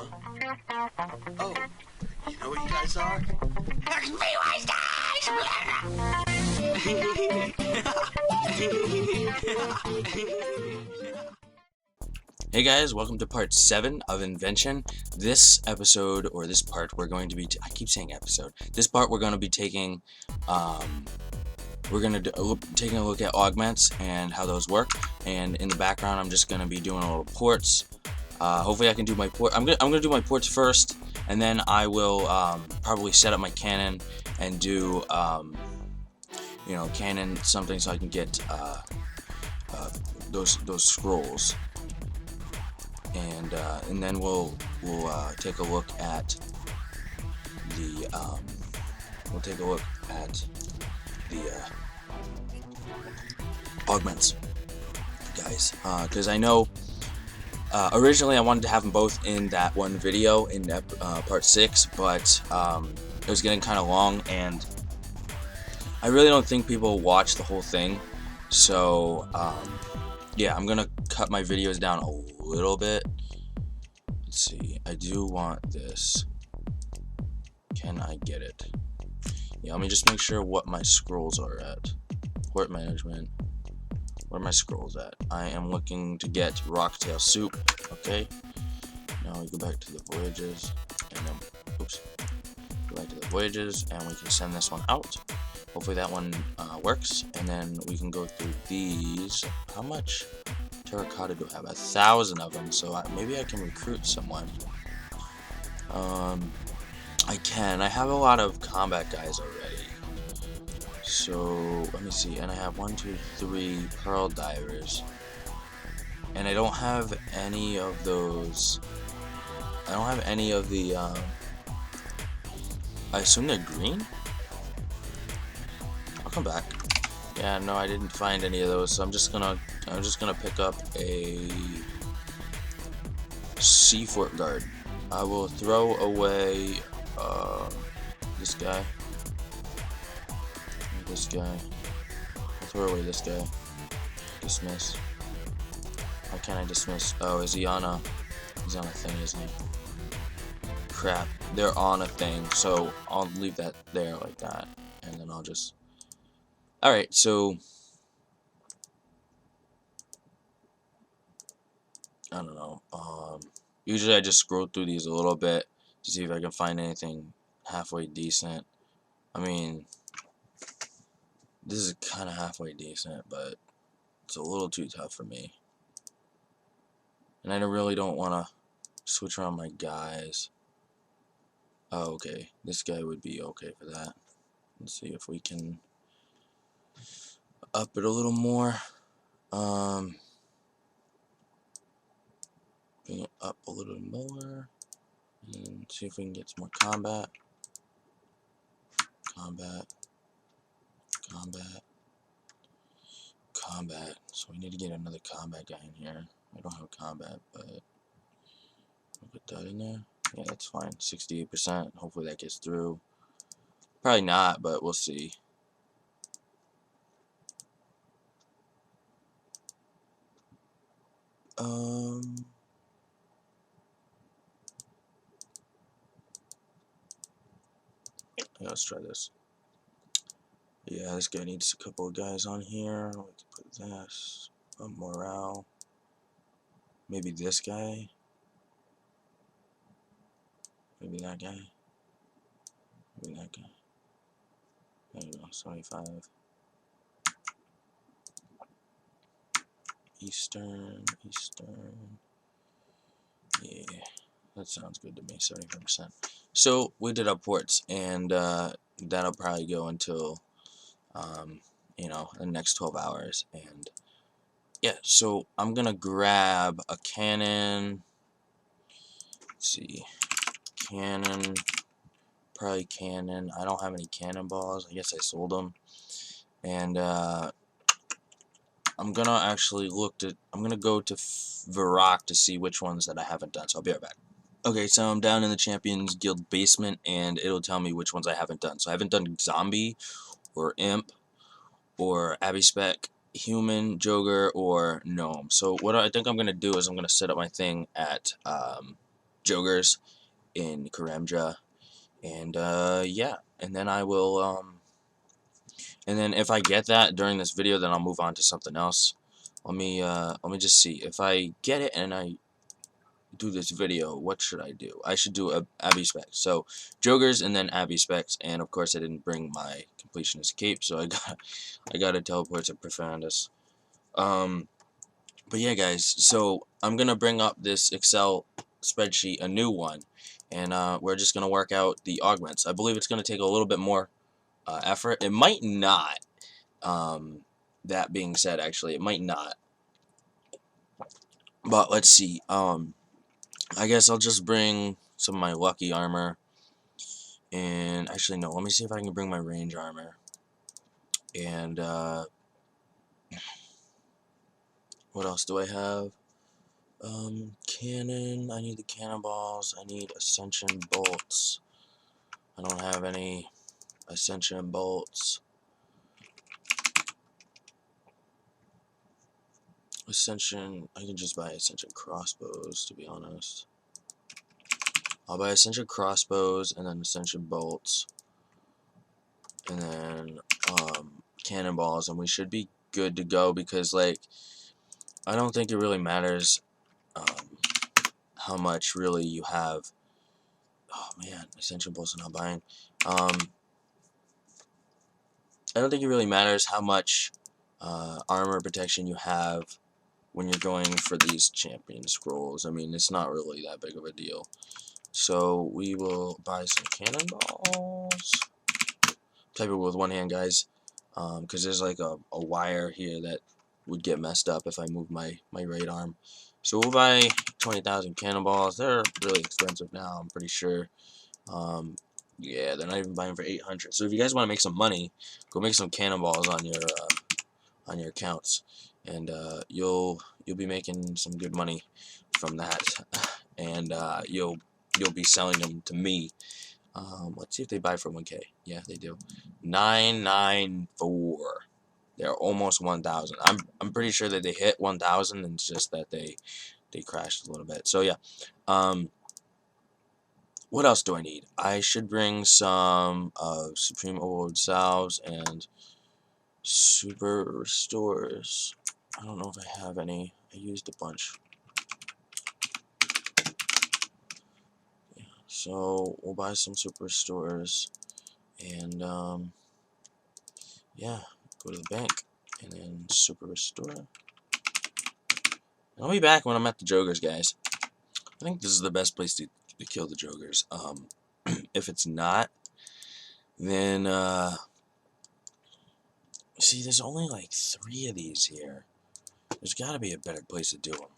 Oh, you know what you guys are? Hey guys, welcome to part 7 of Invention. This episode, or this part, we're going to be, I keep saying episode. This part we're going to be taking, taking a look at augments and how those work. And in the background, I'm just going to be doing a little ports. Hopefully I can do my port. I'm gonna do my ports first, and then I will probably set up my cannon and do cannon something so I can get those scrolls. And then we'll take a look at the augments, guys, because I know originally I wanted to have them both in that one video in part 6, but it was getting kind of long, and I really don't think people watch the whole thing. So yeah, I'm gonna cut my videos down a little bit. Let's see, I do want this. Can I get it? Yeah, let me just make sure what my scrolls are at. Port management. Where are my scrolls at? I am looking to get Rocktail Soup. Okay. Now we go back to the voyages, and then oops. Go back to the voyages, and we can send this one out. Hopefully that one works, and then we can go through these. How much terracotta do I have? 1,000 of them, so maybe I can recruit someone. I can. I have a lot of combat guys already. So let me see, and I have 1, 2, 3 pearl divers, and I don't have any of those. I don't have any of the. I assume they're green. I'll come back. Yeah, no, I didn't find any of those, so I'm just gonna pick up a Seafort guard. I will throw away this guy. This guy. I'll throw away this guy. Dismiss. Why can't I dismiss? Oh, is he on a? He's on a thing, isn't he? Crap. They're on a thing, so I'll leave that there like that, and then I'll just. Alright, so I don't know. Usually I just scroll through these a little bit to see if I can find anything halfway decent. I mean, this is kind of halfway decent, but it's a little too tough for me. And I really don't want to switch around my guys. Oh, okay. This guy would be okay for that. Let's see if we can up it a little more. Bring it up a little more. And see if we can get some more combat. Combat. So we need to get another combat guy in here. I don't have combat, but I'll put that in there. Yeah, that's fine. 68%. Hopefully that gets through. Probably not, but we'll see. Yeah, let's try this. Yeah, this guy needs a couple of guys on here. We can put this. Morale. Maybe this guy. Maybe that guy. Maybe that guy. There you go, 75. Eastern. Yeah, that sounds good to me, 75%. So, we did our ports, and that'll probably go until, the next 12 hours. And, yeah, so I'm gonna grab a cannon. Let's see. Cannon. Probably cannon. I don't have any cannonballs. I guess I sold them. And I'm gonna actually I'm gonna go to Varrock to see which ones that I haven't done. So I'll be right back. Okay, so I'm down in the Champions Guild basement, and it'll tell me which ones I haven't done. So I haven't done Zombie, or Imp, or Abby Spec, Human, Joker, or Gnome. So what I think I'm gonna do is I'm gonna set up my thing at Jogers in Karemja, and yeah, and then I will and then if I get that during this video, then I'll move on to something else. Let me just see if I get it and I do this video. What should I do? I should do a Abbey Specs. So Jogers and then Abbey Specs, and of course I didn't bring my completionist cape, so I got to teleport to Profundus. But yeah, guys, so I'm gonna bring up this Excel spreadsheet, a new one, and we're just gonna work out the augments. I believe it's gonna take a little bit more effort. It might not. That being said, actually, it might not. But let's see. I guess I'll just bring some of my lucky armor. And actually, no. Let me see if I can bring my range armor. And what else do I have? Cannon. I need the cannonballs. I need ascension bolts. I don't have any ascension bolts. Ascension. I can just buy ascension crossbows, to be honest. I'll buy ascension crossbows and then ascension bolts. And then cannonballs, and we should be good to go, because like I don't think it really matters how much really you have. Oh man, ascension bolts are not buying. I don't think it really matters how much armor protection you have when you're going for these champion scrolls. I mean, it's not really that big of a deal. So we will buy some cannonballs. Type it with one hand, guys, because there's like a wire here that would get messed up if I move my right arm. So we'll buy 20,000 cannonballs. They're really expensive now, I'm pretty sure. Yeah, they're not even buying for 800. So if you guys want to make some money, go make some cannonballs on your accounts, and you'll be making some good money from that, and you'll be selling them to me. Let's see if they buy for 1K. Yeah, they do. 994. They're almost 1,000. I'm pretty sure that they hit 1,000, and it's just that they crashed a little bit. So yeah. What else do I need? I should bring some Supreme Overload Salves and Super Restores. I don't know if I have any. I used a bunch. Yeah, so we'll buy some Super Restores, and yeah, go to the bank and then Super Restore. And I'll be back when I'm at the Jogers, guys. I think this is the best place to kill the Jogers. If it's not, then see, there's only like 3 of these here. There's got to be a better place to do them.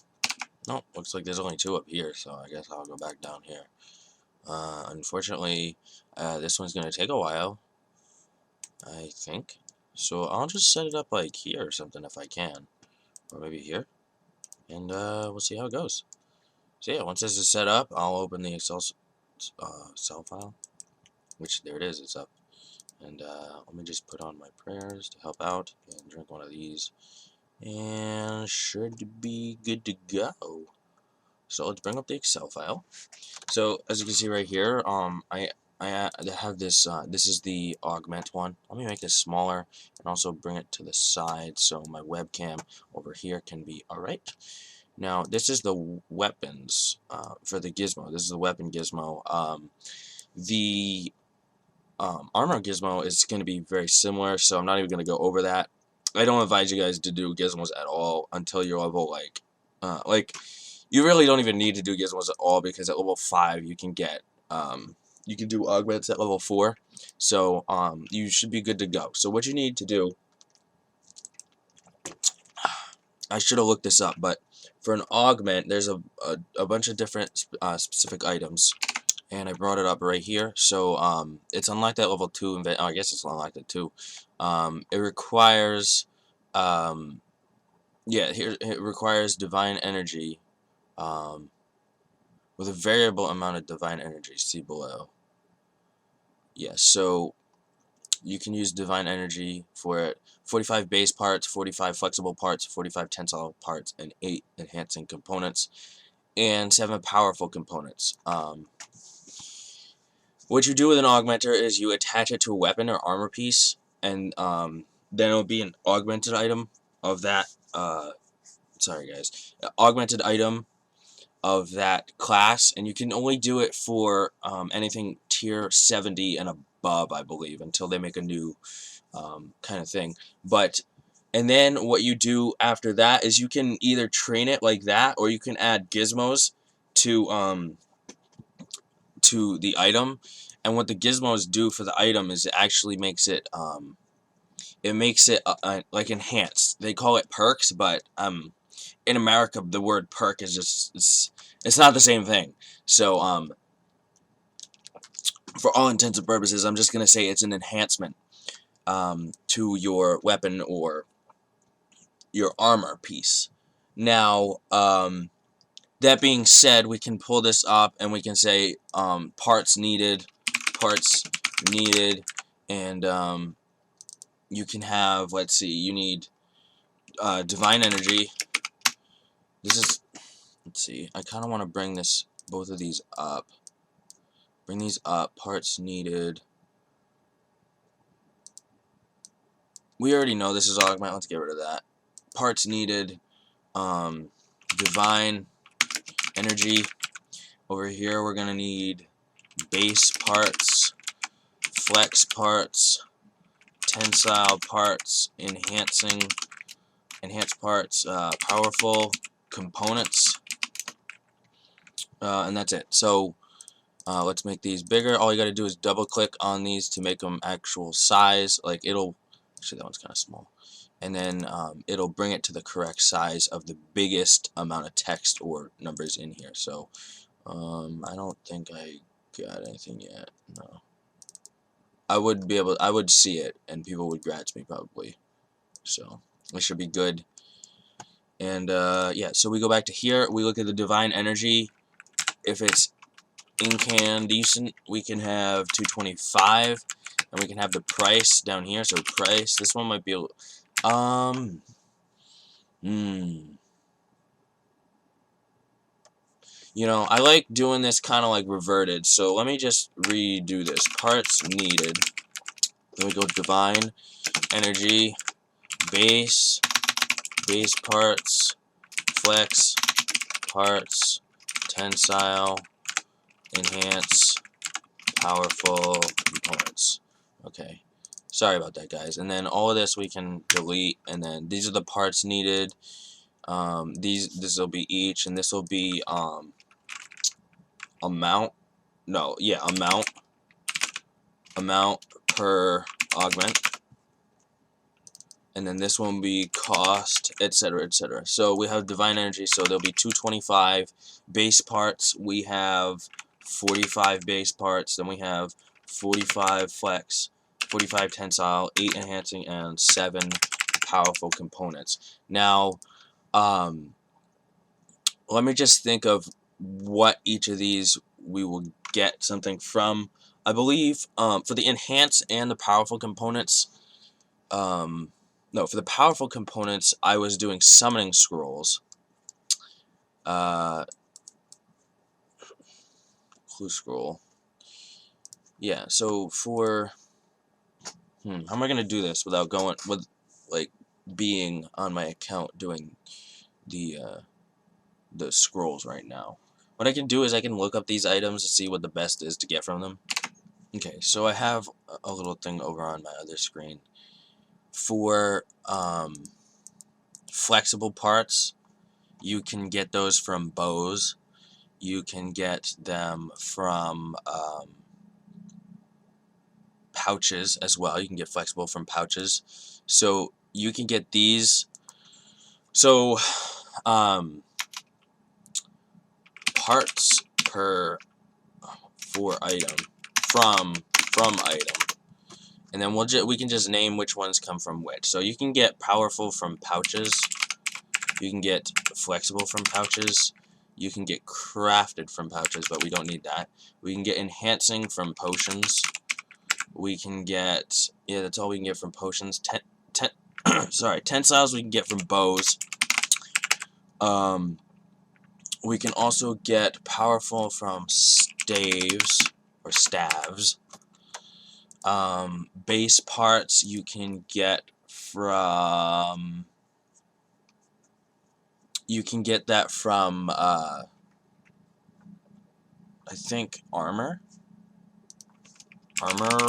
Nope, looks like there's only 2 up here, so I guess I'll go back down here. Unfortunately, this one's going to take a while, I think. So I'll just set it up like here or something if I can. Or maybe here. And we'll see how it goes. So yeah, once this is set up, I'll open the Excel file. Which, there it is, it's up. And let me just put on my prayers to help out and drink one of these. And should be good to go. So let's bring up the Excel file. So as you can see right here, I have this. This is the augment one. Let me make this smaller and also bring it to the side so my webcam over here can be alright. Now this is the weapons for the gizmo. This is the weapon gizmo. The armor gizmo is going to be very similar, so I'm not even going to go over that. I don't advise you guys to do gizmos at all until you're level like you really don't even need to do gizmos at all, because at level 5 you can get you can do augments at level 4, so you should be good to go. So what you need to do, I should have looked this up, but for an augment there's a bunch of different specific items, and I brought it up right here. So it's unlocked at level 2. Oh, I guess it's unlocked at 2. It requires yeah, here it requires divine energy with a variable amount of divine energy. See below. Yeah, so you can use divine energy for it. 45 base parts, 45 flexible parts, 45 tensile parts, and 8 enhancing components. and 7 powerful components. What you do with an augmenter is you attach it to a weapon or armor piece, and then it'll be an augmented item of that. Sorry guys, augmented item of that class, and you can only do it for anything tier 70 and above, I believe, until they make a new kind of thing. And then what you do after that is you can either train it like that, or you can add gizmos to the item. And what the gizmos do for the item is it actually makes it like enhanced. They call it perks, but in America the word perk is just it's not the same thing. So for all intents and purposes, I'm just gonna say it's an enhancement to your weapon or your armor piece. Now, that being said, we can pull this up and we can say parts needed, and you can have, let's see, you need divine energy. This is, let's see, I kind of want to bring both of these up. Bring these up, parts needed. We already know this is augment, let's get rid of that. Parts needed, divine energy. Over here we're gonna need base parts, flex parts, tensile parts, enhanced parts, powerful components, and that's it. So let's make these bigger. All you gotta do is double click on these to make them actual size. Like actually that one's kind of small. And then it'll bring it to the correct size of the biggest amount of text or numbers in here. So I don't think I got anything yet. No. I would see it and people would grats me probably. So it should be good. And yeah, so we go back to here, we look at the divine energy. If it's incandescent, we can have 225, and we can have the price down here. So price, this one might be you know, I like doing this kind of like reverted, so let me just redo this. Parts needed. Then we go divine energy, base parts, flex parts, tensile, enhance, powerful components. Okay, sorry about that, guys. And then all of this we can delete, and then these are the parts needed. This will be each, and this will be amount per augment, and then this one will be cost, etc., etc. So we have divine energy, so there'll be 225 base parts. We have 45 base parts. Then we have 45 flex, 45 tensile, 8 enhancing, and 7 powerful components. Now, let me just think of what each of these we will get something from. I believe for the enhance and the powerful components, no, for the powerful components, I was doing summoning scrolls. Clue scroll. Yeah, so for how am I gonna do this without being on my account doing the scrolls right now? What I can do is I can look up these items to see what the best is to get from them. Okay, so I have a little thing over on my other screen. For flexible parts, you can get those from bows. You can get them from pouches as well. You can get flexible from pouches. So you can get these. So parts per for item from item, and then we can just name which ones come from which. So you can get powerful from pouches, you can get flexible from pouches, you can get crafted from pouches, but we don't need that. We can get enhancing from potions. We can get, yeah, that's all we can get from potions. Sorry, tensiles we can get from bows. We can also get powerful from staves or staves. Base parts you can get from... You can get that from, I think, armor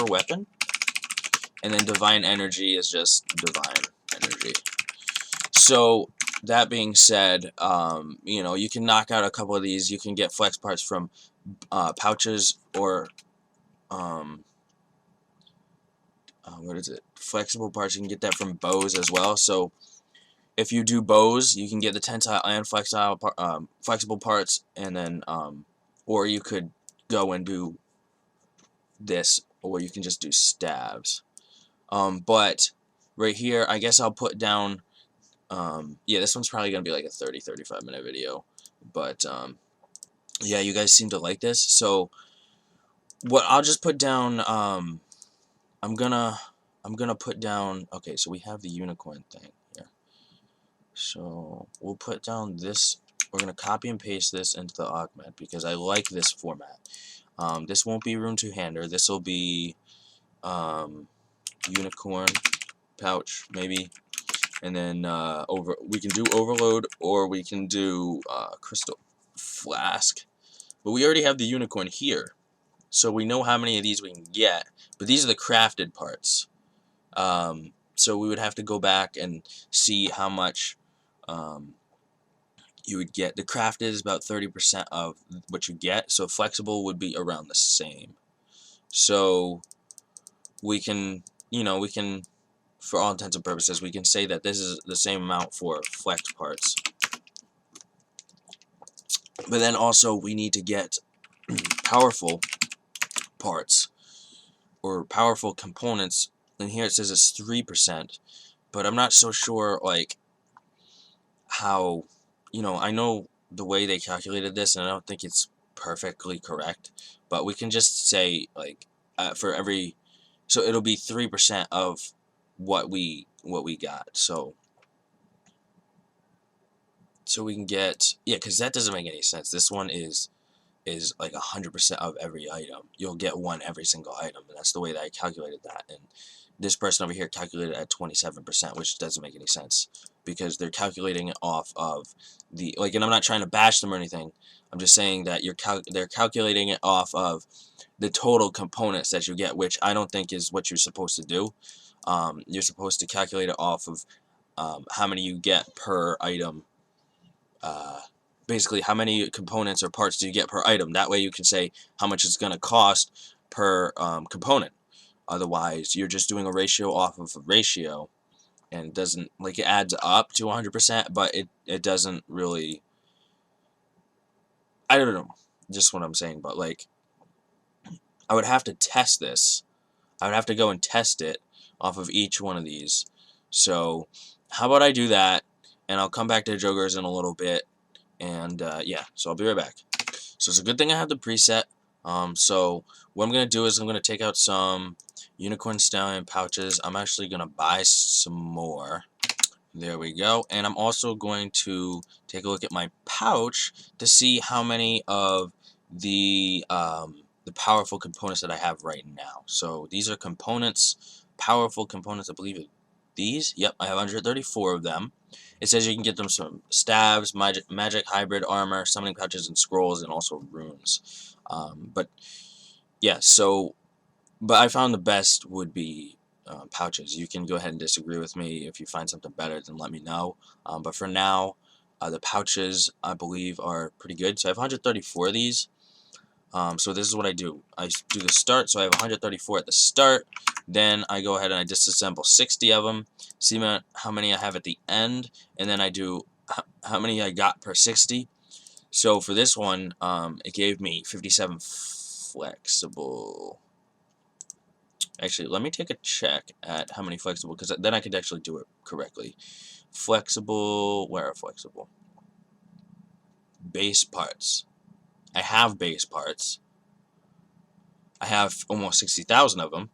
weapon. And then divine energy is just divine energy. So, that being said, you know, you can knock out a couple of these. You can get flex parts from pouches or, what is it? Flexible parts, you can get that from bows as well. So, if you do bows, you can get the tensile and flexible parts, and then, or you could go and do this, or you can just do stabs. But right here, I guess I'll put down, yeah, this one's probably going to be like a 30-35 minute video, but, yeah, you guys seem to like this, so, what I'll just put down, I'm gonna put down, okay, so we have the unicorn thing here, so, we'll put down this, we're gonna copy and paste this into the augment, because I like this format. This won't be rune two-hander, this will be, unicorn pouch, maybe, and then we can do overload, or we can do crystal flask, but we already have the unicorn here, so we know how many of these we can get, but these are the crafted parts, so we would have to go back and see how much you would get. The crafted is about 30% of what you get, so flexible would be around the same. So we can, you know, for all intents and purposes, we can say that this is the same amount for flex parts. But then also we need to get powerful parts or powerful components. And here it says it's 3%, but I'm not so sure like how, you know, I know the way they calculated this, and I don't think it's perfectly correct, but we can just say like for every, so it'll be 3% of what we got. So we can get, yeah, because that doesn't make any sense. This one is like 100% of every item. You'll get one every single item, and that's the way that I calculated that. And this person over here calculated at 27%, which doesn't make any sense, because they're calculating it off of the, like, and I'm not trying to bash them or anything. I'm just saying that they're calculating it off of the total components that you get, which I don't think is what you're supposed to do. You're supposed to calculate it off of how many you get per item. Basically, how many components or parts do you get per item? That way you can say how much it's going to cost per component. Otherwise, you're just doing a ratio off of a ratio, and it doesn't, like, it adds up to 100%, but it doesn't really, I don't know, just what I'm saying, but, like, I would have to test this. I would have to go and test it off of each one of these. So, how about I do that, and I'll come back to Jokers in a little bit, and, yeah, so I'll be right back. So, it's a good thing I have the preset. So, what I'm going to do is I'm going to take out some Unicorn Stallion pouches. I'm actually going to buy some more. There we go. And I'm also going to take a look at my pouch to see how many of the powerful components that I have right now. So these are components, powerful components, I believe these. Yep, I have 134 of them. It says you can get them from stabs, magic hybrid armor, summoning pouches, and scrolls, and also runes. But yeah, so, but I found the best would be pouches. You can go ahead and disagree with me. If you find something better, then let me know. But for now, the pouches, I believe, are pretty good. So I have 134 of these. So this is what I do. I do the start, so I have 134 at the start. Then I go ahead and I disassemble 60 of them, see how many I have at the end, and then I do how many I got per 60. So for this one, it gave me 57 flexible. Actually, let me take a check at how many flexible, because then I could actually do it correctly. Flexible, where are flexible? Base parts. I have base parts. I have almost 60,000 of them.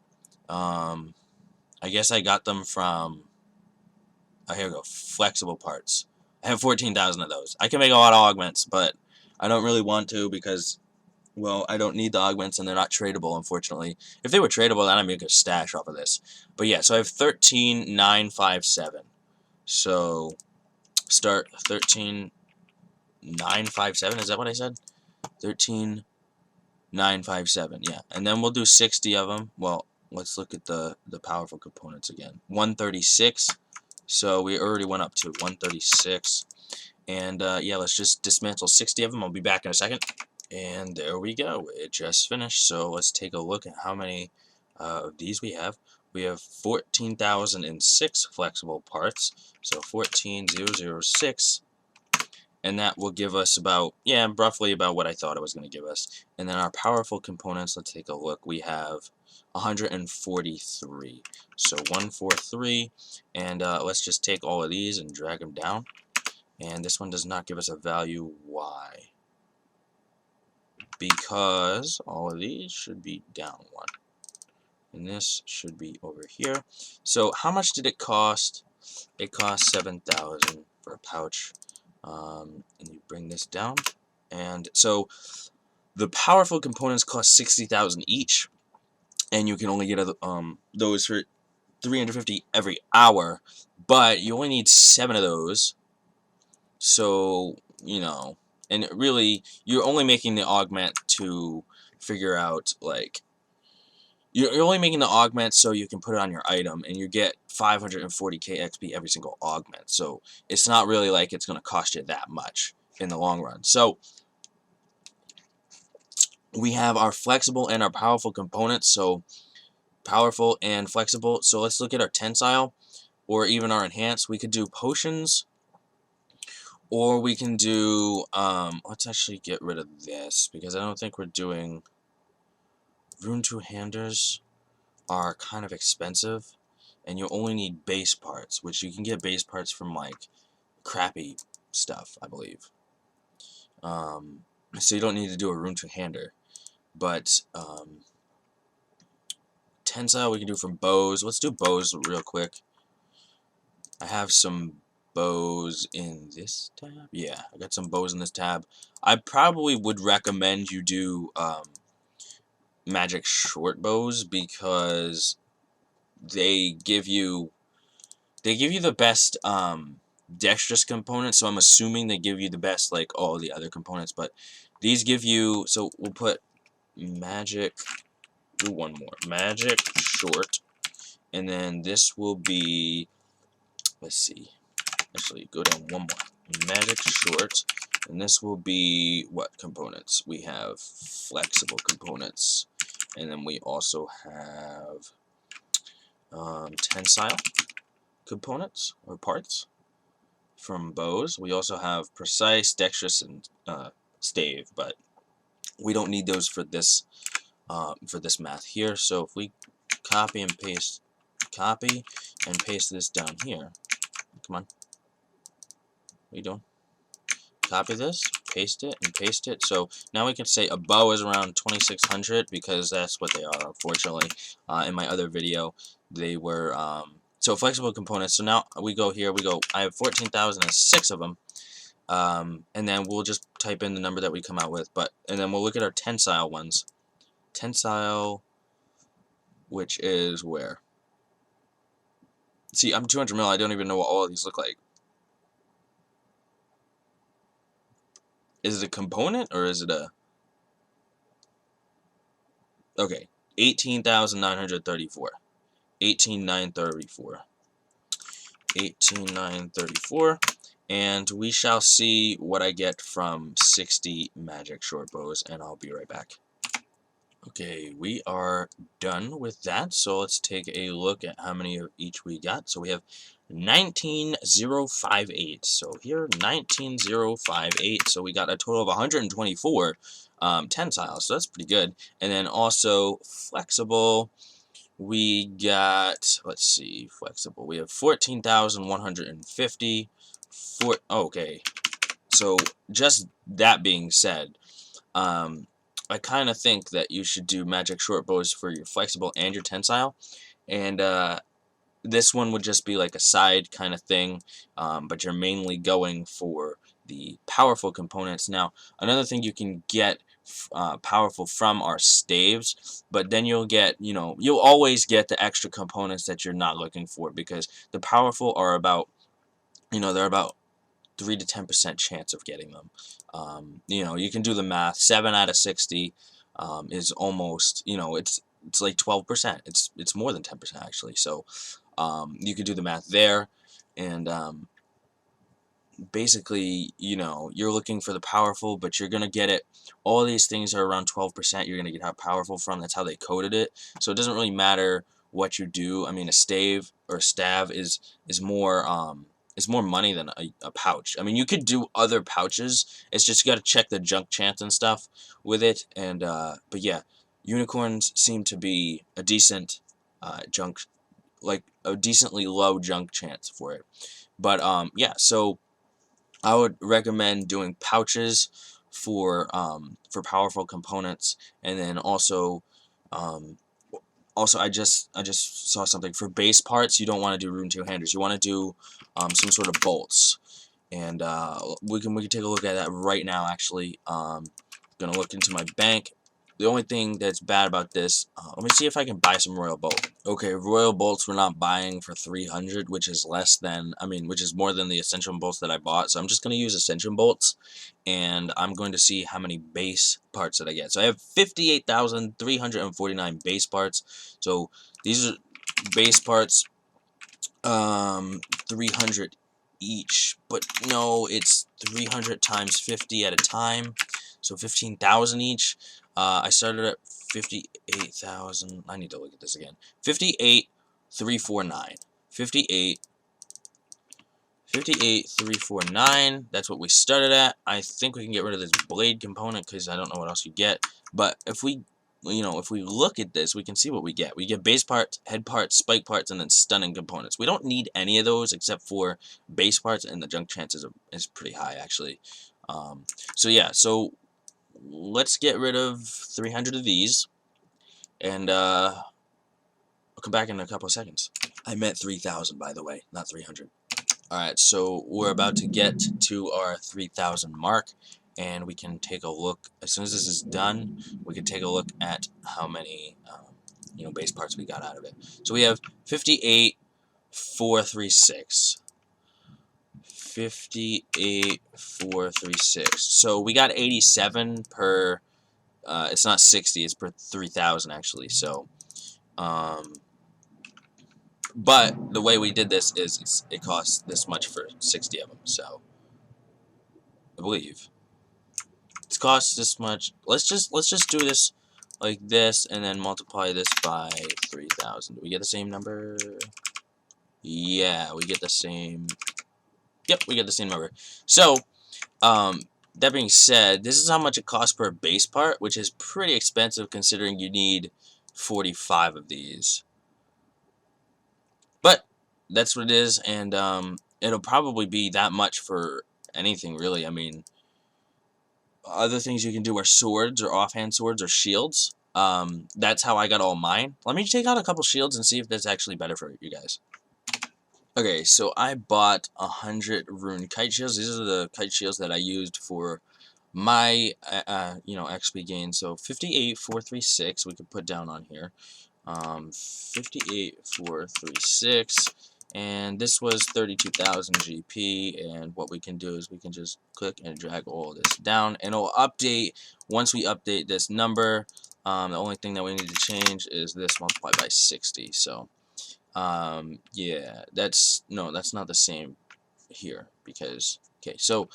I guess I got them from, oh, here we go, flexible parts. I have 14,000 of those. I can make a lot of augments, but I don't really want to because, well, I don't need the augments and they're not tradable, unfortunately. If they were tradable, then I'd make a stash off of this. But yeah, so I have 13,957. So start 13,957. Is that what I said? 13,957. Yeah, and then we'll do 60 of them. Well, let's look at the powerful components again. 136. So we already went up to 136. And yeah, let's just dismantle 60 of them. I'll be back in a second. And there we go. It just finished. So let's take a look at how many of these we have. We have 14,006 flexible parts. So 14,006. And that will give us about, yeah, roughly about what I thought it was going to give us. And then our powerful components, let's take a look. We have 143. So 143. And let's just take all of these and drag them down. And this one does not give us a value. Why? Because all of these should be down one. And this should be over here. So how much did it cost? It cost 7,000 for a pouch. And you bring this down. And so the powerful components cost 60,000 each. And you can only get those for 350 every hour. But you only need 7 of those. So, you know, and really, you're only making the augment to figure out, like, you're only making the augment so you can put it on your item, and you get 540k XP every single augment. So, it's not really like it's going to cost you that much in the long run. So, we have our flexible and our powerful components. So, powerful and flexible. So, let's look at our tensile, or even our enhanced. We could do potions. Or we can do, let's actually get rid of this, because I don't think we're doing, rune two-handers are kind of expensive, and you only need base parts, which you can get base parts from, like, crappy stuff, I believe. So you don't need to do a rune two-hander, but, tensile we can do from bows. Let's do bows real quick. I have some bows in this tab. Yeah, I got some bows in this tab. I probably would recommend you do magic short bows, because they give you the best dexterous components. So I'm assuming they give you the best, like, all the other components, but these give you, so we'll put magic, do one more, magic short, and then this will be, let's see, actually go down one more, magic short, and this will be what components? We have flexible components, and then we also have tensile components or parts from bows. We also have precise, dexterous, and stave, but we don't need those for this math here. So if we copy and paste this down here, come on, what are you doing? Copy this, paste it, and paste it. So now we can say a bow is around 2,600, because that's what they are, unfortunately. In my other video, they were, so flexible components. So now we go here, I have 14,006 of them. And then we'll just type in the number that we come out with. And then we'll look at our tensile ones. Tensile, which is where? See, I'm 200 mil, I don't even know what all of these look like. Is it a component, or is it a... Okay, 18,934. 18,934. 18,934. And we shall see what I get from 60 magic short bows, and I'll be right back. Okay, we are done with that, so let's take a look at how many of each we got. So we have 19,058. So here, 19,058. So we got a total of 124 tensiles, so that's pretty good. And then also flexible, we got, let's see, flexible. We have 14,150. Okay, so just that being said, I kind of think that you should do magic short bows for your flexible and your tensile, and this one would just be like a side kind of thing, but you're mainly going for the powerful components. Now, another thing you can get powerful from are staves, but then you'll get, you'll always get the extra components that you're not looking for, because the powerful are about, they're about 3 to 10% chance of getting them. You can do the math. 7 out of 60 is almost, it's like 12%. It's more than 10% actually. So you could do the math there, and basically, you're looking for the powerful, but you're gonna get it. All these things are around 12%. You're gonna get how powerful from. That's how they coded it. So it doesn't really matter what you do. I mean, a stave or a stav is more money than a pouch. I mean, you could do other pouches. It's just you got to check the junk chance and stuff with it. And but yeah, unicorns seem to be a decent junk, like a decently low junk chance for it. But yeah, so I would recommend doing pouches for powerful components, and then um, also I just saw something for base parts. You don't want to do rune two-handers. You want to do some sort of bolts, and we can take a look at that right now. Actually, gonna look into my bank. The only thing that's bad about this, let me see if I can buy some royal bolt. Okay, royal bolts we're not buying for 300, which is less than, which is more than the ascension bolts that I bought. So I'm just gonna use ascension bolts, and I'm going to see how many base parts that I get. So I have 58,349 base parts. So these are base parts, 300 each, but no, it's 300 times 50 at a time, so 15,000 each. I started at 58,000. I need to look at this again. 58,349. 58,349. That's what we started at. I think we can get rid of this blade component because I don't know what else you get. But if we look at this, we can see what we get. We get base parts, head parts, spike parts, and then stunning components. We don't need any of those except for base parts, and the junk chances is pretty high, actually. So yeah, so let's get rid of 300 of these, and I'll come back in a couple of seconds. I meant 3,000, by the way, not 300. Alright, so we're about to get to our 3,000 mark, and we can take a look. As soon as this is done, we can take a look at how many base parts we got out of it. So we have 58,436. 58,436. So we got 87 per, it's not 60, it's per 3,000 actually. So but the way we did this is it costs this much for 60 of them. So I believe it costs this much. Let's just do this like this, and then multiply this by 3,000. Do we get the same number? Yeah, we get the same. Yep, we get the same number. So, that being said, this is how much it costs per base part, which is pretty expensive considering you need 45 of these. But that's what it is, and it'll probably be that much for anything, really. I mean, other things you can do are swords, or offhand swords, or shields. That's how I got all mine. Let me take out a couple shields and see if that's actually better for you guys. Okay, so I bought 100 rune kite shields. These are the kite shields that I used for my, XP gain. So 58,436 we could put down on here. 58,436, and this was 32,000 GP. And what we can do is we can just click and drag all this down, and it'll update once we update this number. The only thing that we need to change is this multiplied by 60. So yeah, that's not the same here, because okay, so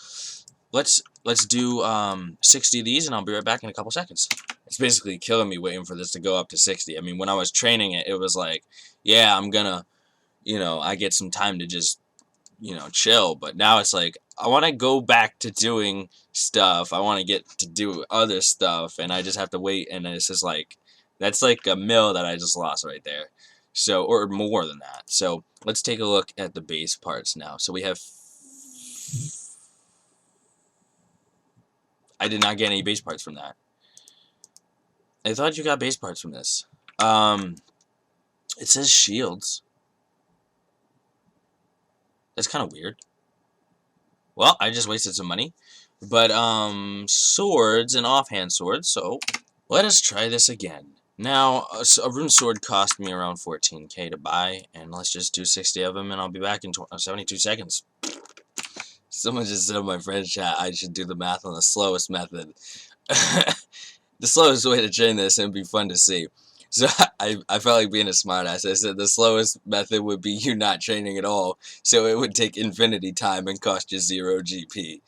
let's do 60 of these, and I'll be right back in a couple seconds. It's basically killing me waiting for this to go up to 60. I mean, when I was training it, it was like, yeah, I'm gonna, I get some time to just, chill. But now it's like, I want to go back to doing stuff. I want to get to do other stuff, and I just have to wait. And it's just like, that's like a mil that I just lost right there. So, or more than that. So let's take a look at the base parts now. So we have, I did not get any base parts from that. I thought you got base parts from this. It says shields. That's kind of weird. Well, I just wasted some money. But, swords and offhand swords, so let us try this again. Now, a rune sword cost me around 14k to buy, and let's just do 60 of them, and I'll be back in 72 seconds. Someone just said in my friend's chat I should do the math on the slowest method. The slowest way to train this, and it'd be fun to see. So I felt like being a smartass. I said the slowest method would be you not training at all, so it would take infinity time and cost you 0 GP.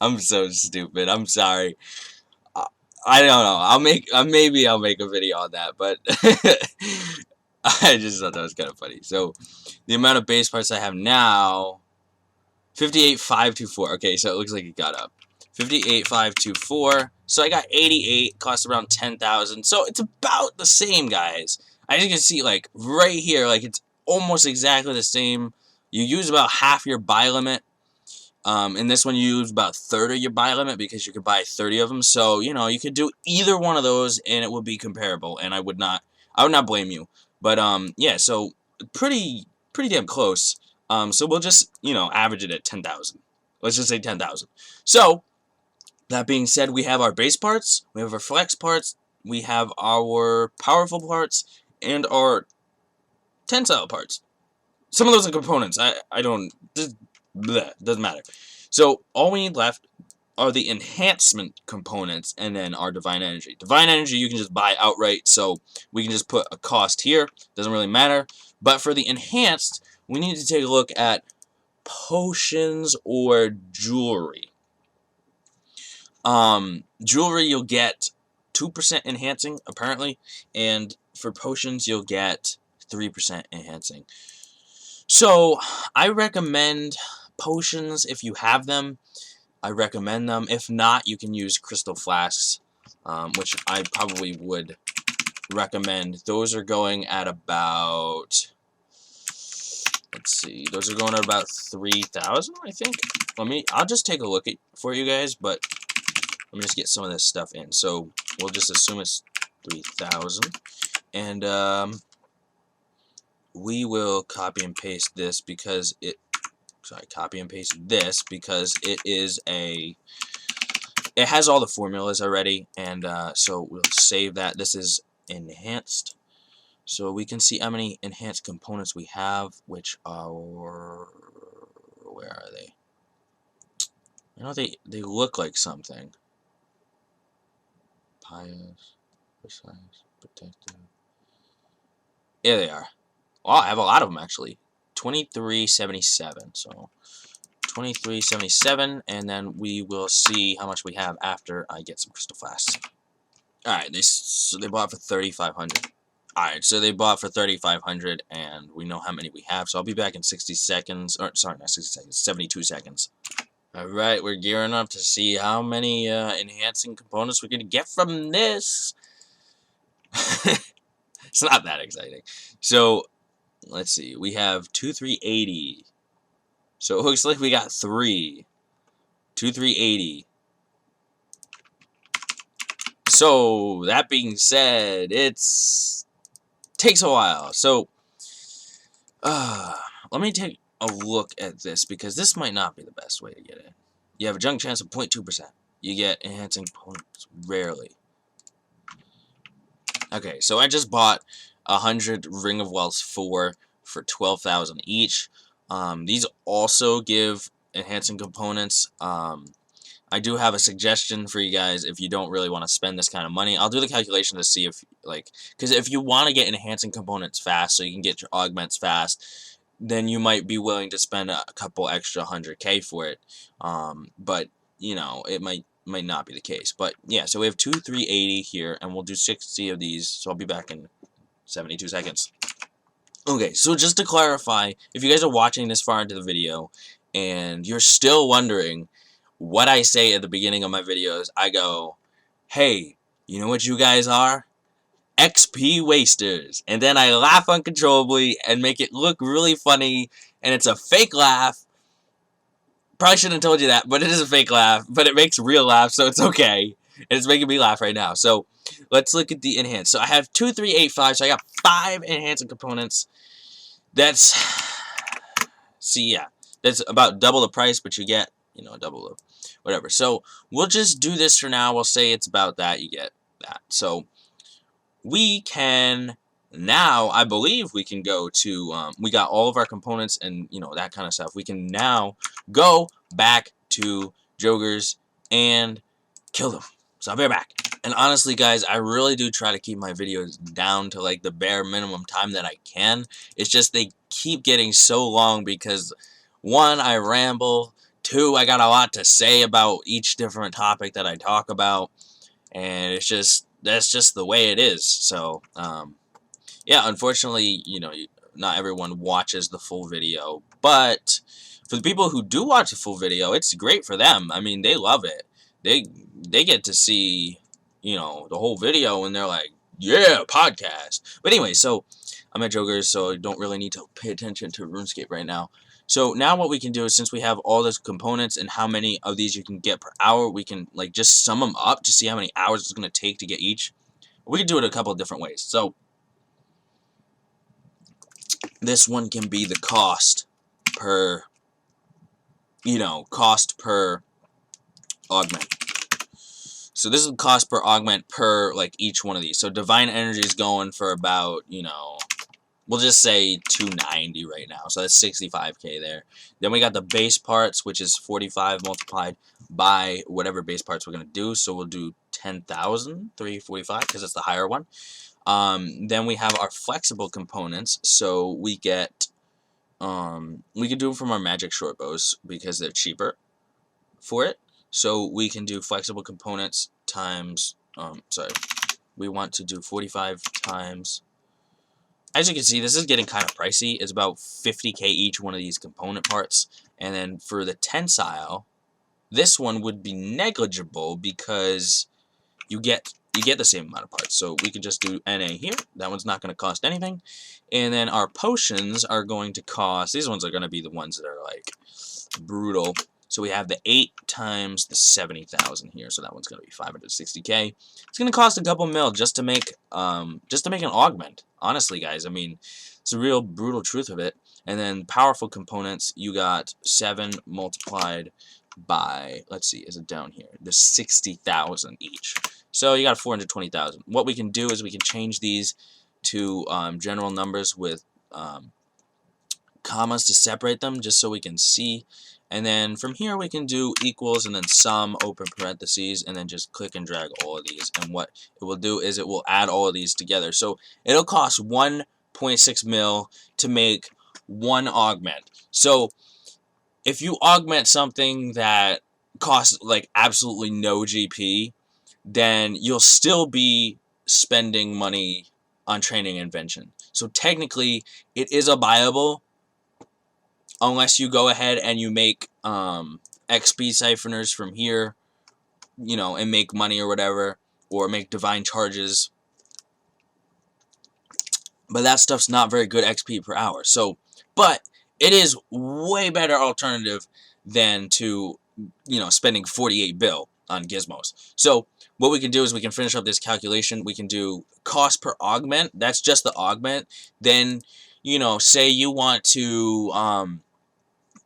I'm so stupid. I'm sorry. I don't know. Maybe I'll make a video on that, but I just thought that was kind of funny. So the amount of base parts I have now, 58,524. Okay, so it looks like it got up. 58,524. So I got 88. Cost around 10,000. So it's about the same, guys. As you can see, like right here, like it's almost exactly the same. You use about half your buy limit. In this one, you use about a third of your buy limit because you could buy 30 of them. So you know you could do either one of those, and it would be comparable. And I would not blame you. But yeah, so pretty damn close. So we'll just average it at 10,000. Let's just say 10,000. So that being said, we have our base parts, we have our flex parts, we have our powerful parts, and our tensile parts. Some of those are components. I don't. Bleh, doesn't matter. So all we need left are the enhancement components and then our divine energy. Divine energy you can just buy outright, so we can just put a cost here. Doesn't really matter. But for the enhanced, we need to take a look at potions or jewelry. Jewelry you'll get 2% enhancing apparently, and for potions you'll get 3% enhancing. So I recommend potions if you have them. I recommend them. If not, you can use crystal flasks, which I probably would recommend. Those are going at about, let's see, those are going at about 3,000, I think. I'll just take a look for you guys, but let me just get some of this stuff in. So we'll just assume it's 3,000, and we will copy and paste this because it. Copy and paste this because it has all the formulas already, and so we'll save that. This is enhanced, so we can see how many enhanced components we have, which are, where are they? You know, they look like something. Pious, precise, protective. Yeah, they are. Well, I have a lot of them actually. 2377. So 2377, and then we will see how much we have after I get some crystal flasks. All right, so they bought for 3,500. All right, so they bought for 3,500, and we know how many we have. So I'll be back in 60 seconds. Or sorry, not 60 seconds. 72 seconds. All right, we're gearing up to see how many enhancing components we're gonna get from this. It's not that exciting. So let's see. We have 2380. So it looks like we got 3. 2380. So that being said, takes a while. So let me take a look at this because this might not be the best way to get in. You have a junk chance of 0.2%. You get enhancing components rarely. Okay, so I just bought 100 Ring of Wealth 4 for 12,000 each. These also give enhancing components. I do have a suggestion for you guys if you don't really want to spend this kind of money. I'll do the calculation to see if, because if you want to get enhancing components fast so you can get your augments fast, then you might be willing to spend a couple extra 100k for it. But, you know, it might not be the case. But, yeah, so we have 2380 here, and we'll do 60 of these, so I'll be back in 72 seconds. Okay, so just to clarify, if you guys are watching this far into the video, and you're still wondering what I say at the beginning of my videos, I go, hey, you know what you guys are? XP wasters. And then I laugh uncontrollably and make it look really funny, and it's a fake laugh. Probably shouldn't have told you that, but it is a fake laugh, but it makes real laugh, so it's okay. And it's making me laugh right now. So let's look at the enhanced. So I have 2385, so I got 5 enhancing components. That's See, yeah, that's about double the price, but you get, you know, double the whatever. So we'll just do this for now. We'll say it's about that. You get that. So we can now, I believe we can go to, we got all of our components and, you know, that kind of stuff. We can now go back to Jokers and kill them. So I'll be right back. And honestly, guys, I really do try to keep my videos down to like the bare minimum time that I can. It's just they keep getting so long because, one, I ramble. Two, I got a lot to say about each different topic that I talk about. And it's just, that's just the way it is. So, yeah, unfortunately, you know, not everyone watches the full video. But for the people who do watch the full video, it's great for them. I mean, they love it. They get to see, you know, the whole video and they're like, yeah, podcast. But anyway, so I'm at Jokers, so I don't really need to pay attention to RuneScape right now. So now what we can do is, since we have all those components and how many of these you can get per hour, we can like just sum them up to see how many hours it's going to take to get each. We can do it a couple of different ways. So this one can be the cost per, you know, cost per augment. So this is the cost per augment per, like, each one of these. So Divine Energy is going for about, you know, we'll just say 290 right now. So that's 65k there. Then we got the base parts, which is 45 multiplied by whatever base parts we're going to do. So we'll do 10,000, 345, because it's the higher one. Then we have our flexible components. So we get, we can do them from our magic short bows because they're cheaper for it. So we can do flexible components times, sorry, we want to do 45 times, as you can see, this is getting kind of pricey. It's about 50k each one of these component parts. And then for the tensile, this one would be negligible because you get the same amount of parts. So we can just do NA here. That one's not going to cost anything. And then our potions are going to cost, these ones are going to be the ones that are like brutal. So we have the 8 times the 70,000 here. So that one's going to be 560k. It's going to cost a couple mil just to make an augment. Honestly, guys, I mean, it's the real brutal truth of it. And then powerful components, you got 7 multiplied by, let's see, is it down here? There's 60,000 each. So you got 420,000. What we can do is we can change these to general numbers with commas to separate them, just so we can see. And then from here we can do equals and then sum, open parentheses, and then just click and drag all of these. And what it will do is it will add all of these together. So it'll cost 1.6 mil to make one augment. So if you augment something that costs like absolutely no GP, then you'll still be spending money on training invention. So technically it is a buyable, unless you go ahead and you make XP siphoners from here, you know, and make money or whatever, or make divine charges. But that stuff's not very good XP per hour. So, but it is way better alternative than to, you know, spending 48 bill on gizmos. So what we can do is we can finish up this calculation. We can do cost per augment. That's just the augment. Then, you know, say you want to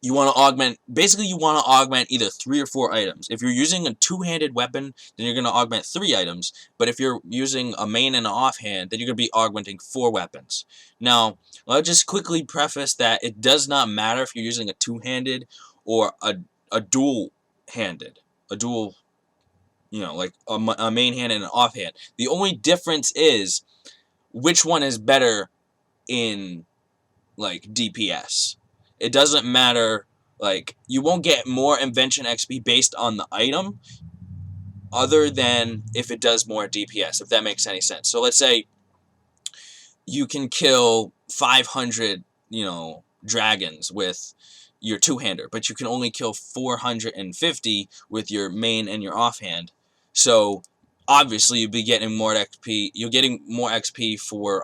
augment, basically you want to augment either 3 or 4 items. If you're using a two-handed weapon, then you're going to augment 3 items. But if you're using a main and an offhand, then you're going to be augmenting 4 weapons. Now, I'll just quickly preface that it does not matter if you're using a two-handed or a dual-handed. A dual, you know, like a main hand and an offhand. The only difference is which one is better in, like, DPS. It doesn't matter, like, you won't get more Invention XP based on the item, other than if it does more DPS, if that makes any sense. So let's say you can kill 500, you know, dragons with your two-hander, but you can only kill 450 with your main and your offhand. So obviously you'll be getting more XP. You're getting more XP for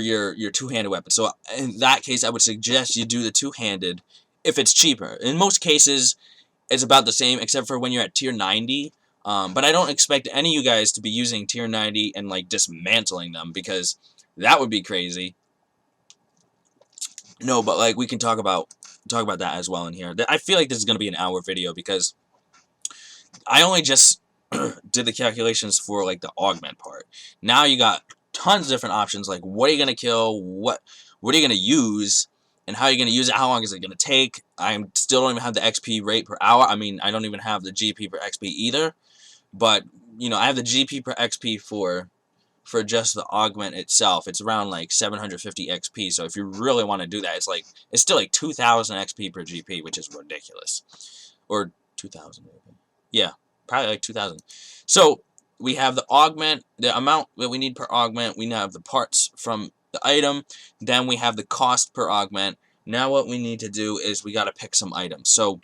your two-handed weapon. So in that case, I would suggest you do the two-handed if it's cheaper. In most cases, it's about the same, except for when you're at tier 90. But I don't expect any of you guys to be using tier 90 and like dismantling them, because that would be crazy. No, but like we can talk about that as well in here. I feel like this is gonna be an hour video because I only just did the calculations for like the augment part. Now you got tons of different options, like what are you gonna kill, what are you gonna use, and how are you gonna use it, how long is it gonna take. I still don't even have the XP rate per hour. I mean, I don't even have the GP per XP either. But you know, I have the GP per XP for just the augment itself. It's around like 750 XP. So if you really want to do that, it's still like 2,000 XP per GP, which is ridiculous. Or 2,000 maybe. Yeah, probably like 2,000. So we have the augment, the amount that we need per augment. We now have the parts from the item. Then we have the cost per augment. Now what we need to do is we got to pick some items. So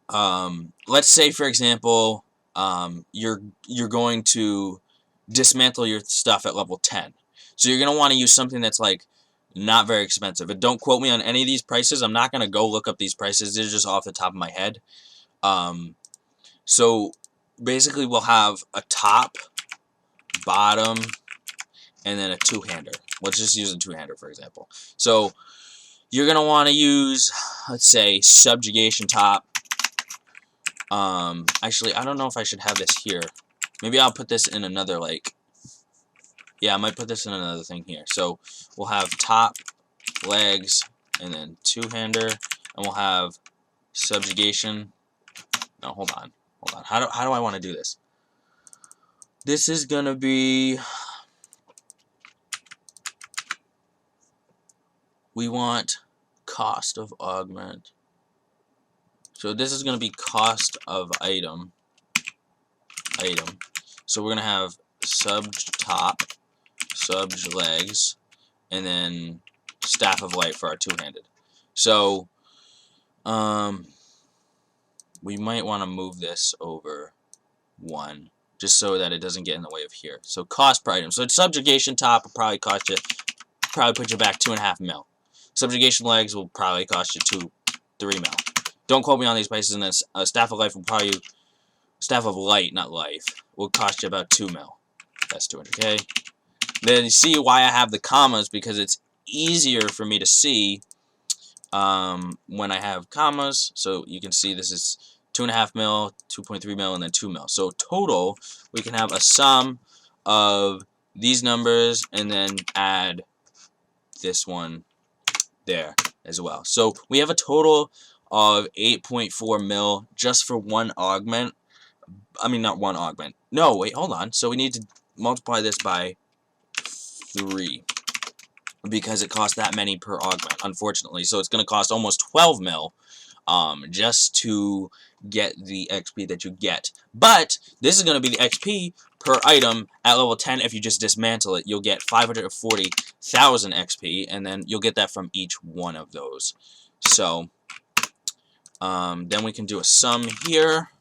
let's say, for example, you're going to dismantle your stuff at level 10. So you're going to want to use something that's like not very expensive. And don't quote me on any of these prices. I'm not going to go look up these prices. They're just off the top of my head. So basically we'll have a top, bottom, and then a two-hander. Let's just use a two-hander, for example. So you're going to want to use, let's say, subjugation top. Actually, I don't know if I should have this here. Maybe I'll put this in another, like, yeah, I might put this in another thing here. So we'll have top, legs, and then two-hander, and we'll have subjugation. No, hold on. How do I want to do this? This is gonna be, we want cost of augment. So this is gonna be cost of item. So we're gonna have subj top, subj legs, and then staff of light for our two-handed. So we might want to move this over one, just so that it doesn't get in the way of here. So cost per item. So subjugation top will probably put you back 2.5 mil. Subjugation legs will probably cost you 3 mil. Don't quote me on these prices. And this staff of life will probably, staff of light, not life, will cost you about 2 mil. That's 200k. Then you see why I have the commas, because it's easier for me to see when I have commas. So you can see this is 2.5 mil, 2.3 mil, and then 2 mil. So total, we can have a sum of these numbers and then add this one there as well. So we have a total of 8.4 mil just for one augment. I mean, not one augment. No, wait, hold on. So we need to multiply this by 3 because it costs that many per augment, unfortunately. So it's going to cost almost 12 mil just to get the XP that you get. But this is going to be the XP per item at level 10. If you just dismantle it, you'll get 540,000 XP, and then you'll get that from each one of those. So then we can do a sum here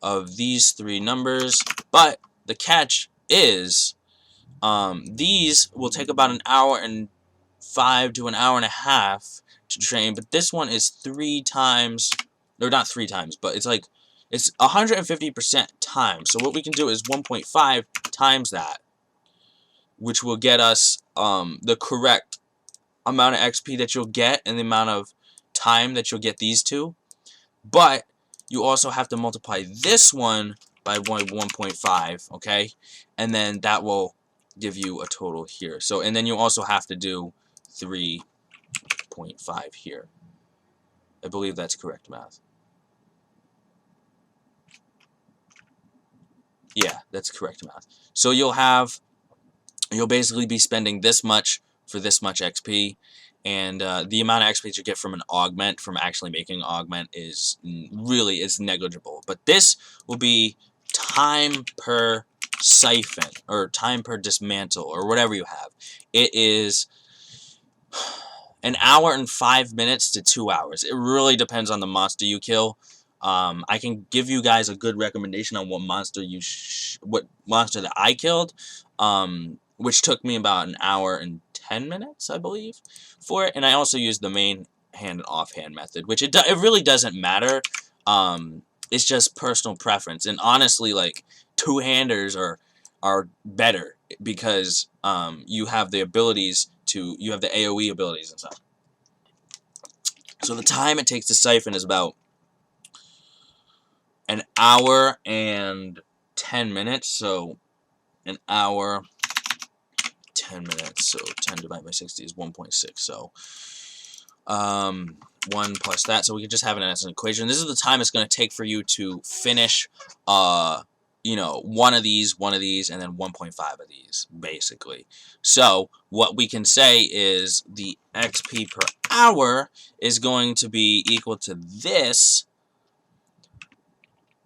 of these 3 numbers, but the catch is these will take about an hour and 5 to an hour and a half to train, but this one is 3 times, or not 3 times, but it's like, it's 150% time. So what we can do is 1.5 times that, which will get us the correct amount of XP that you'll get and the amount of time that you'll get these two. But you also have to multiply this one by 1.5, okay? And then that will give you a total here. So, and then you also have to do 3.5 here. I believe that's correct math. Yeah, that's correct math. So you'll basically be spending this much for this much XP, and the amount of XP that you get from an augment, from actually making an augment, is negligible. But this will be time per siphon, or time per dismantle, or whatever you have. It is an hour and 5 minutes to 2 hours. It really depends on the monster you kill. I can give you guys a good recommendation on what monster that I killed, which took me about an hour and 10 minutes, I believe, for it. And I also used the main hand and offhand method, which it really doesn't matter. It's just personal preference. And honestly, like, two-handers are better because you have the abilities you have the AoE abilities and stuff. So the time it takes to siphon is about an hour and 10 minutes. So an hour, 10 minutes. So 10 divided by 60 is 1.6. So 1 plus that. So we can just have it as an equation. This is the time it's going to take for you to finish, you know, one of these, and then 1.5 of these, basically. So what we can say is the XP per hour is going to be equal to this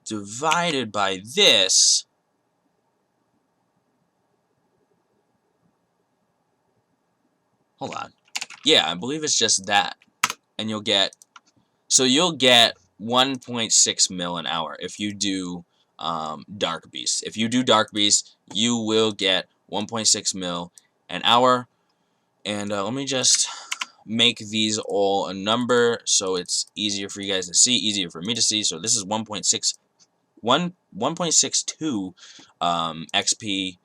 divided by this hold on. Yeah, I believe it's just that. And you'll get 1.6 mil an hour if you do Dark Beast. If you do Dark Beast, you will get 1.6 mil an hour. And let me just make these all a number so it's easier for you guys to see, easier for me to see. So this is 1.62 XP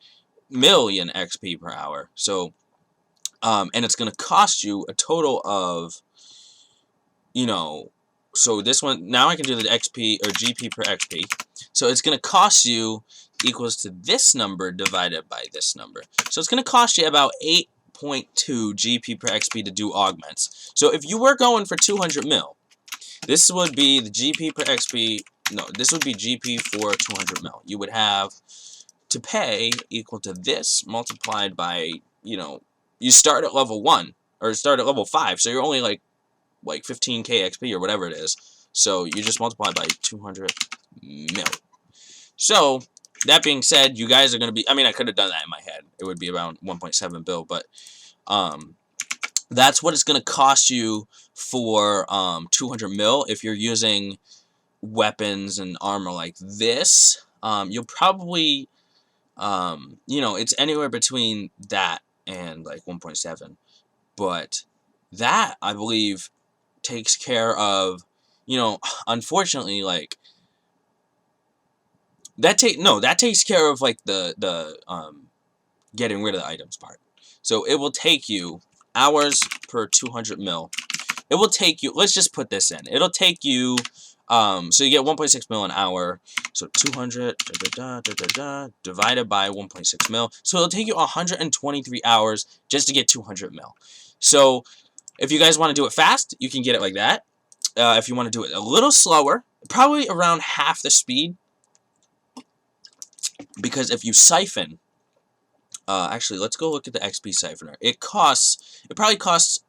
million XP per hour. So and it's going to cost you a total of, you know, so this one, now I can do the XP or GP per XP. So it's going to cost you equals to this number divided by this number. So it's going to cost you about 8.2 GP per XP to do augments. So if you were going for 200 mil, this would be the GP per XP, no, this would be GP for 200 mil. You would have to pay equal to this multiplied by, you know, you start at level 1, or start at level 5, so you're only like 15k XP or whatever it is. So you just multiply by 200 mil. So that being said, you guys are going to be, I mean, I could have done that in my head. It would be around 1.7 bill, but that's what it's going to cost you for 200 mil if you're using weapons and armor like this. You'll probably, you know, it's anywhere between that and like 1.7, but that, I believe, takes care of, you know, unfortunately, like, that takes care of, like, the getting rid of the items part. So it will take you hours per 200 mil. It will take you, let's just put this in. It'll take you, so you get 1.6 mil an hour. So 200 divided by 1.6 mil. So it'll take you 123 hours just to get 200 mil. So if you guys want to do it fast, you can get it like that. If you want to do it a little slower, probably around half the speed. Because if you siphon, actually, let's go look at the XP siphoner. It probably costs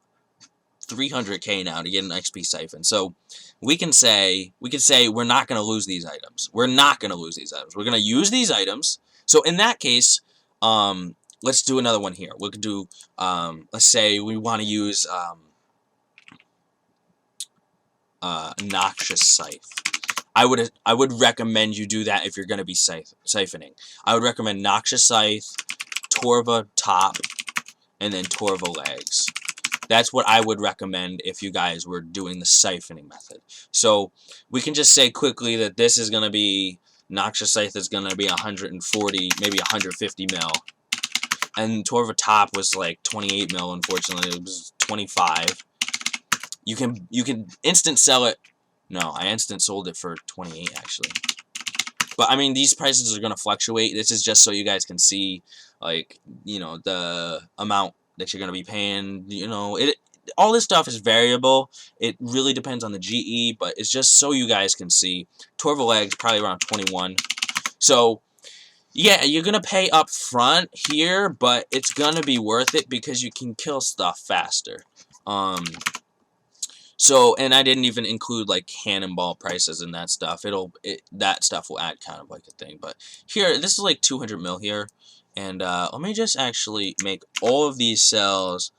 300k now to get an XP siphon. So we can say we're not going to lose these items. We're not going to lose these items. We're going to use these items. So in that case, let's do another one here. We can do, let's say we want to use Noxious Scythe. I would recommend you do that if you're going to be siphoning. I would recommend Noxious Scythe, Torva top, and then Torva legs. That's what I would recommend if you guys were doing the siphoning method. So we can just say quickly that this is going to be, Noxious Scythe is going to be 140, maybe 150 mil. And Torva top was like 28 mil, unfortunately. It was 25. You can instant sell it. No, I instant sold it for 28 actually. But I mean, these prices are going to fluctuate. This is just so you guys can see, like, you know, the amount that you're going to be paying. You know, all this stuff is variable. It really depends on the GE, but it's just so you guys can see. Torva legs probably around 21. So yeah, you're going to pay up front here, but it's going to be worth it because you can kill stuff faster. So, and I didn't even include, like, cannonball prices and that stuff. That stuff will add kind of like a thing. But here, this is like 200 mil here. And let me just actually make all of these cells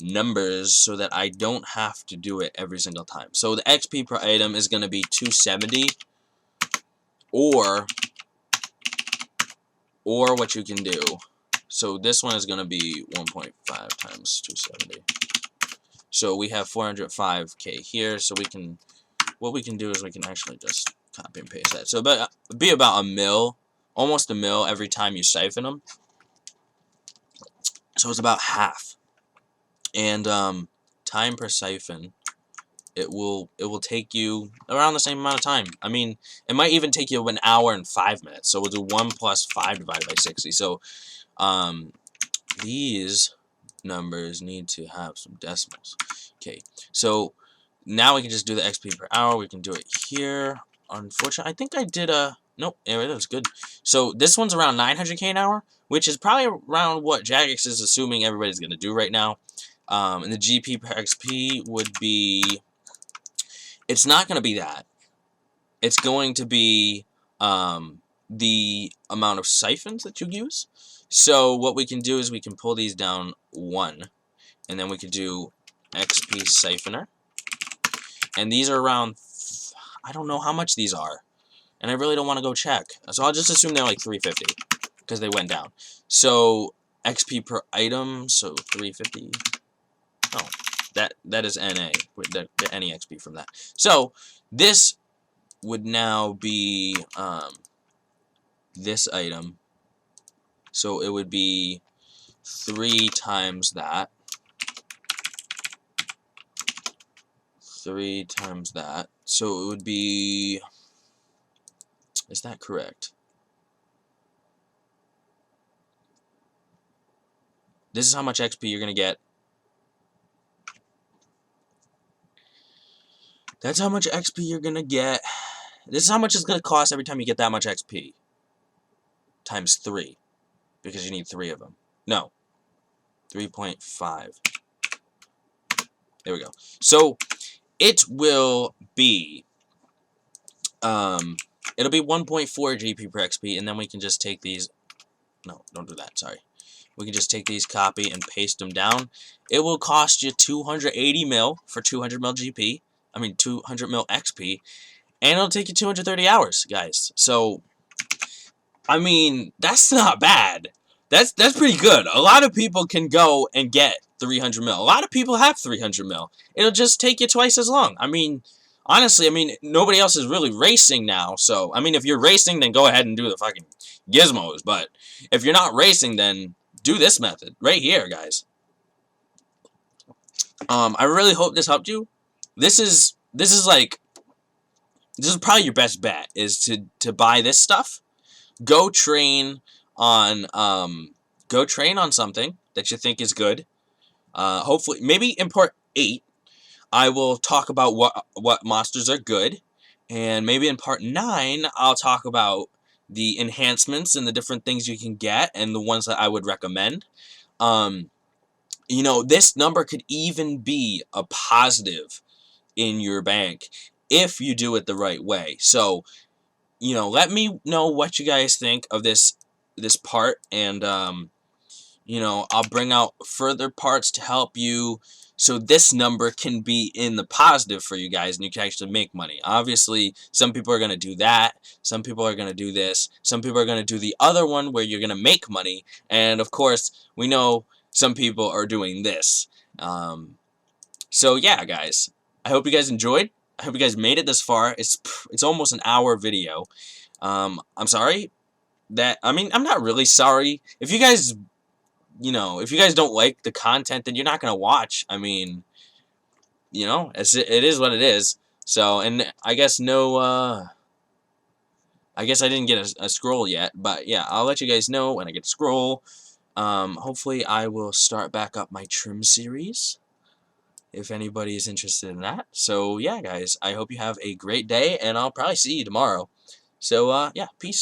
numbers so that I don't have to do it every single time. So the XP per item is going to be 270. Or what you can do. So this one is going to be 1.5 times 270. So we have 405k here. So what we can do is we can actually just copy and paste that. So be about a mil, almost a mil every time you siphon them. So it's about half. And time per siphon, it will take you around the same amount of time. I mean, it might even take you 1 hour and 5 minutes. So we'll do 1 plus 5 divided by 60. So these numbers need to have some decimals. Okay, so now we can just do the XP per hour. We can do it here. Unfortunately, I think I did a... Nope, yeah, that was good. So this one's around 900k an hour, which is probably around what Jagex is assuming everybody's going to do right now. And the GP per XP would be... It's not going to be that. It's going to be the amount of siphons that you use. So what we can do is we can pull these down 1, and then we can do XP siphoner. And these are around, I don't know how much these are, and I really don't want to go check. So I'll just assume they're like 350, because they went down. So XP per item, so 350. Oh, that is NA, the NE XP from that. So this would now be this item. So it would be 3 times that. 3 times that. So it would be... Is that correct? This is how much XP you're going to get. That's how much XP you're going to get. This is how much it's going to cost every time you get that much XP. Times 3. Because you need 3 of them. No. 3.5. There we go. So it will be... it'll be 1.4 GP per XP, and then we can just take these... No, don't do that, sorry. We can just take these, copy, and paste them down. It will cost you 280 mil for 200 mil GP. I mean, 200 mil XP. And it'll take you 230 hours, guys. So, I mean, that's not bad. That's pretty good. A lot of people can go and get 300 mil. A lot of people have 300 mil. It'll just take you twice as long. I mean, honestly, I mean, nobody else is really racing now. So, I mean, if you're racing, then go ahead and do the fucking gizmos. But if you're not racing, then do this method right here, guys. I really hope this helped you. This is probably your best bet, is to buy this stuff. Go train on something that you think is good. Hopefully, maybe in part 8, I will talk about what monsters are good, and maybe in part 9, I'll talk about the enhancements and the different things you can get, and the ones that I would recommend. You know, this number could even be a positive in your bank if you do it the right way. So, you know, let me know what you guys think of this part, and you know, I'll bring out further parts to help you, so this number can be in the positive for you guys, and you can actually make money. Obviously, some people are going to do that. Some people are going to do this. Some people are going to do the other one where you're going to make money. And, of course, we know some people are doing this. So, yeah, guys. I hope you guys enjoyed. I hope you guys made it this far. It's almost an hour video. I'm sorry that... I mean, I'm not really sorry. If you guys... You know, if you guys don't like the content, then you're not going to watch. I mean, you know, it is what it is. So, and I guess I guess I didn't get a scroll yet. But, yeah, I'll let you guys know when I get a scroll. Hopefully, I will start back up my trim series, if anybody is interested in that. So, yeah, guys, I hope you have a great day, and I'll probably see you tomorrow. So, yeah, peace.